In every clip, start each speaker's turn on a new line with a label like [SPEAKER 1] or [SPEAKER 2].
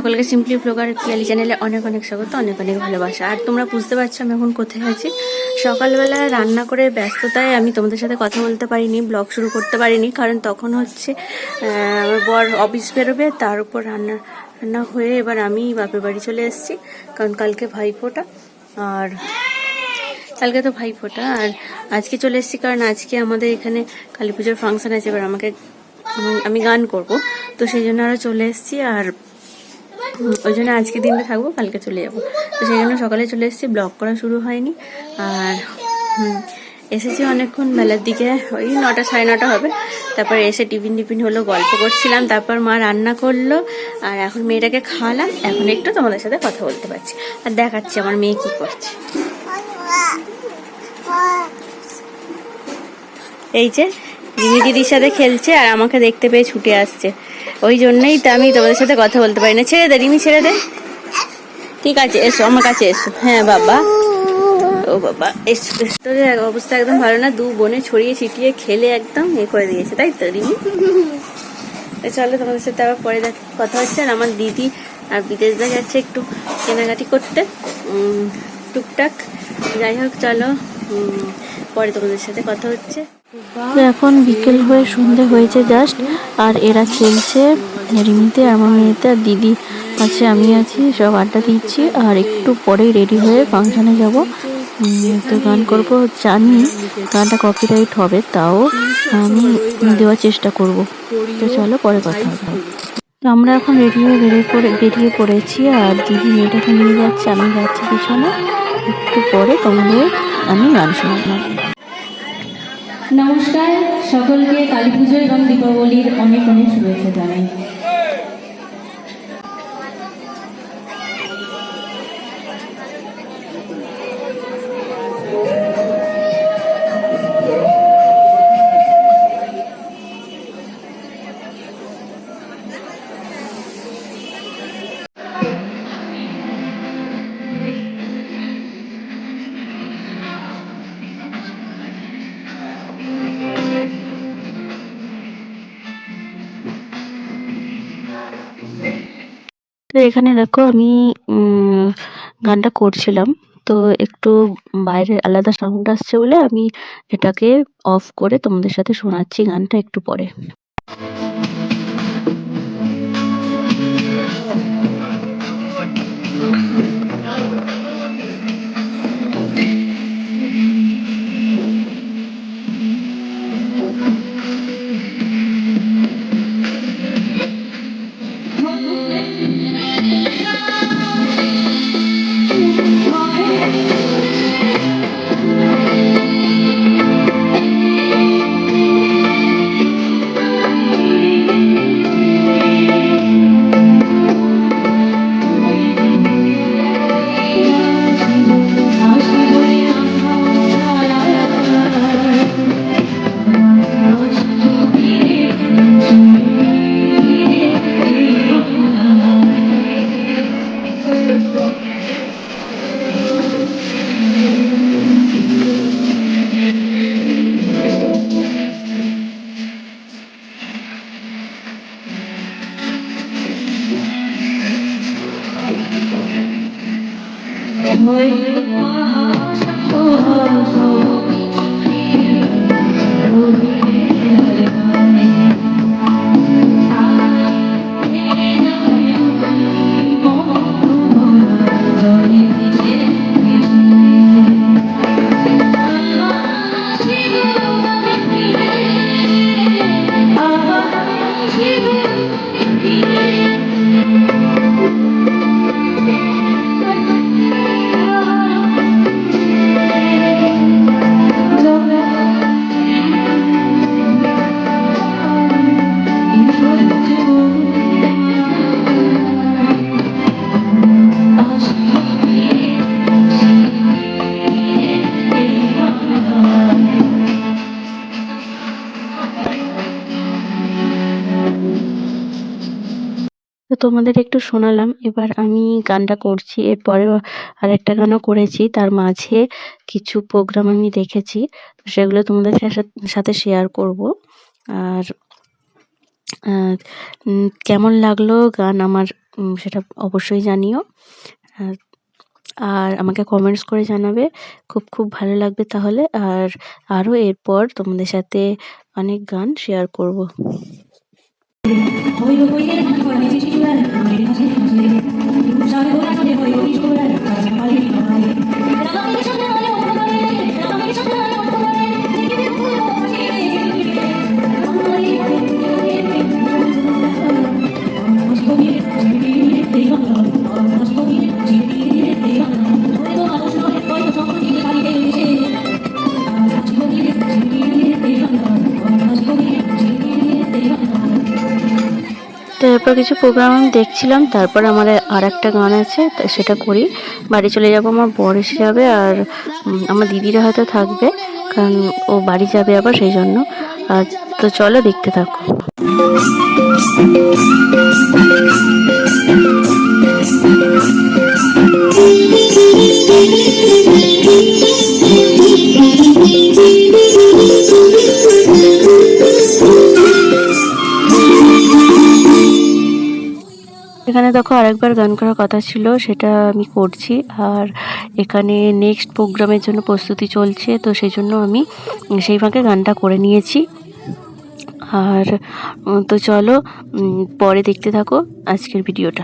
[SPEAKER 1] সকলকে simply blogger Piyali চ্যানেলে অনেক অনেক স্বাগত, অনেক অনেক ভালোবাসা। আর তোমরা বুঝতে পারছো আমি এখন কোথায় আছি। সকালবেলা রান্না করে ব্যস্ততায় আমি তোমাদের সাথে কথা বলতে পারিনি, ব্লগ শুরু করতে পারিনি, কারণ তখন হচ্ছে আমার বর অফিস বেরোবে, তার উপর রান্না হয়ে এবার আমি বাপের বাড়ি চলে এসেছি, কারণ কালকে ভাইফোঁটা। আর কালকে তো ভাইফোঁটা, আর আজকে চলে এসেছি কারণ আজকে আমাদের এখানে কালী পুজোর ফাংশন আছে। এবার আমি গান করব, তো সেই জন্য আরও চলে এসেছি। আর ওই জন্য আজকে দিনটা থাকবো, কালকে চলে যাবো, তো সেই জন্য সকালে চলে এসেছি, ব্লগ করা শুরু হয়নি। আর এসেছি অনেকক্ষণ বেলার দিকে, ওই 9টা সাড়ে 9টা হবে। তারপর এসে টিফিন হলো, গল্প করছিলাম, তারপর মা রান্না করলো, আর এখন মেয়েটাকে খাওয়ালাম। এখন একটু তোমাদের সাথে কথা বলতে পারছি আর দেখাচ্ছি আমার মেয়ে কি করছে। এই যে রিমি দিদির সাথে খেলছে আর আমাকে দেখতে পেয়ে ছুটে আসছে, ওই জন্যই তো আমি তোমাদের সাথে কথা বলতে পারি না। ছেড়ে দে রিমি, ছেড়ে দে। ঠিক আছে, এসো আমার কাছে এসো। হ্যাঁ বাবা, ও বাবা এসো। তোর অবস্থা একদম ভালো না, দু বোনে ছড়িয়ে ছিটিয়ে খেলে একদম করে দিয়েছে, তাই তো রিমি? চলো তোমাদের সাথে আবার পরে কথা হচ্ছে। আর আমার দিদি আর বিদেশদা যাচ্ছে একটু কেনাকাটি করতে, টুকটাক। যাই হোক, চলো পরে তোমাদের সাথে কথা হচ্ছে।
[SPEAKER 2] এখন বিকেল হয়ে সন্ধে হয়েছে জাস্ট, আর এরা খেলছে, রিমিতে, আমার মেয়েতে, আর দিদি আছে, আমি আছি, সব আড্ডা দিচ্ছি। আর একটু পরেই রেডি হয়ে ফাংশানে যাব। তো গান করব, জানি গানটা কপিরাইট হবে, তাও আমি দেওয়ার চেষ্টা করব। তো চলো পরে কথা হবে। তো আমরা এখন রেডি হয়ে বেরিয়ে পড়েছি, আর দিদি মেয়েটাকে নিয়ে যাচ্ছে, আমি যাচ্ছি পিছনে। একটু পরে তোমাদের আমি গান শোনাবো।
[SPEAKER 3] নমস্কার সকলকে, কালী পুজো এবং দীপাবলির অনেক অনেক শুভেচ্ছা জানাই।
[SPEAKER 2] তো এখানে দেখো আমি গানটা করছিলাম, তো একটু বাইরে আলাদা সাউন্ড আসছে বলে আমি এটাকে অফ করে তোমাদের সাথে শোনাচ্ছি গানটা একটু পরে। তো তোমাদের একটু শোনালাম, এবার আমি গানটা করছি, এরপরে আরেকটা গানও করেছি, তার মাঝে কিছু প্রোগ্রাম আমি দেখেছি, তো সেগুলো তোমাদের সাথে শেয়ার করব। আর কেমন লাগলো গান আমার সেটা অবশ্যই জানিও। আর আমাকে কমেন্টস করে জানাবে, খুব খুব ভালো লাগবে তাহলে। আর আরও এরপর তোমাদের সাথে অনেক গান শেয়ার করব। তো এরপর কিছু প্রোগ্রাম আমি দেখছিলাম, তারপর আমার আর একটা গান আছে, সেটা করি, বাড়ি চলে যাব। আমার বর এসে যাবে, আর আমার দিদিরা হয়তো থাকবে, কারণ ও বাড়ি যাবে আবার, সেই জন্য। তো চলো দেখতে থাকো। এখানে দেখো আরেকবার গান করার কথা ছিল, সেটা আমি করছি। আর এখানে নেক্সট প্রোগ্রামের জন্য প্রস্তুতি চলছে, তো সেই জন্য আমি সেই ফাঁকে গানটা করে নিয়েছি। আর তো চলো পরে দেখতে থাকো আজকের ভিডিওটা।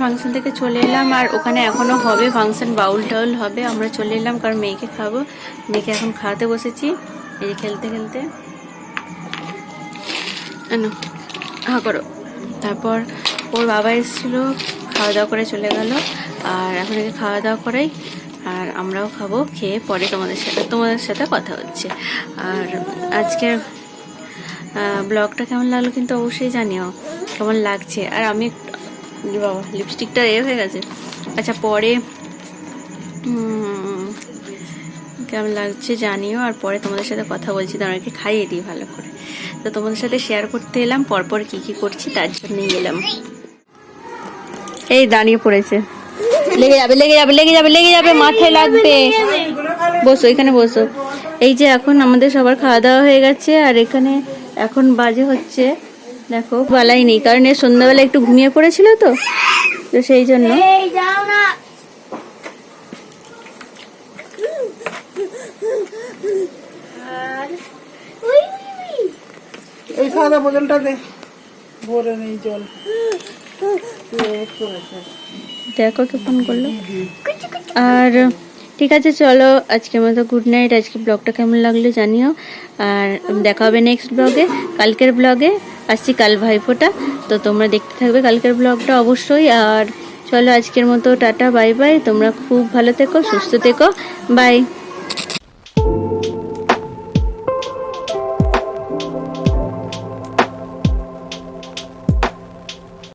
[SPEAKER 2] ফাংশন থেকে চলে এলাম, আর ওখানে এখনো হবে ফাংশন, বাউল টাউল হবে। আমরা চলে এলাম কারণ মেয়েকে খাবো, মেয়েকে এখন খাওয়াতে বসেছি। এই যে খেলতে খেলতে হ্যাঁ করো। তারপর ওর বাবা এসেছিল, খাওয়া দাওয়া করে চলে গেল, আর এখন একে খাওয়া দাওয়া করাই, আর আমরাও খাবো। খেয়ে পরে তোমাদের সাথে কথা হচ্ছে। আর আজকের ব্লগটা কেমন লাগলো কিন্তু অবশ্যই জানিও কেমন লাগছে। আর আমি বাবা লিপস্টিকটা হয়ে গেছে। আচ্ছা পরে কেমন লাগছে জানিও, আর পরে তোমাদের সাথে কথা বলছি। তোমাদেরকে খাইয়ে দিই ভালো করে, তো তোমাদের সাথে শেয়ার করতে এলাম পরপর কি কি করছি, তার জন্যই এলাম। এই দাঁড়িয়ে পড়েছে, লেগে যাবে লেগে যাবে লেগে যাবে লেগে যাবে, মাথায় লাগবে। বসো এখানে বসো। এই যে এখন আমাদের সবার খাওয়া দাওয়া হয়ে গেছে, আর এখানে এখন বাজে হচ্ছে দেখো বেলাই নেই, কারণ এর সন্ধ্যাবেলা একটু ঘুমিয়ে পড়েছিল, তো সেই জন্য।
[SPEAKER 4] ওই সাদা বোতলটা দে, ভরে নেই জল।
[SPEAKER 1] দেখো কে ফোন করলো। আর ঠিক আছে, চলো আজকের মতো গুড নাইট। আজকে ব্লগটা কেমন লাগলো জানিও, আর দেখা হবে নেক্সট ব্লগে। কালকের ব্লগে আসছি, কাল ভাইফোঁটা, তো তোমরা দেখতে থাকবে কালকের ব্লগটা অবশ্যই। আর চলো আজকের মতো টাটা, বাই বাই। তোমরা খুব ভালো থেকো, সুস্থ থেকো, বাই।